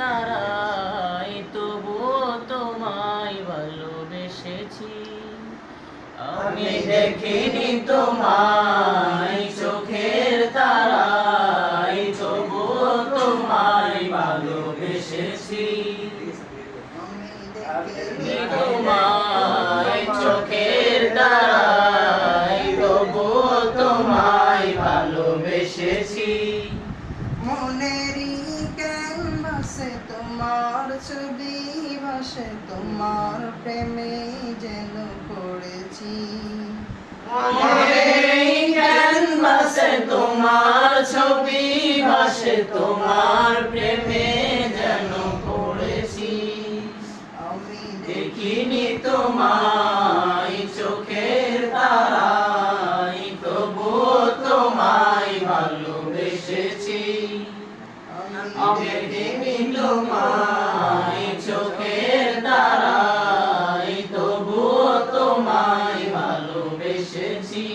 তারায় তবুও তোমায় ভালোবেসেছি। আমি দেখিনি তোমায় চোখের তারায় তবুও তোমায় ভালোবেসেছি। আমি তোমায় চোখের তারায় তবুও তোমায় ভালোবেসেছি। মনেরই ক্যানভাসে তোমার ছবি ভাসে, তোমার প্রেমে যেন পড়েছি। মনেরই ক্যানভাসে তোমার ছবি ভাসে, তোমার প্রেমে যেন পড়েছি। আমি দেখিনি তোমায় চোখের তারায় তবুও তোমায় ভালোবেসেছি। আমি দেখিনি তোমায় চোখের তারায় তবুও তোমায় ভালোবেসেছি।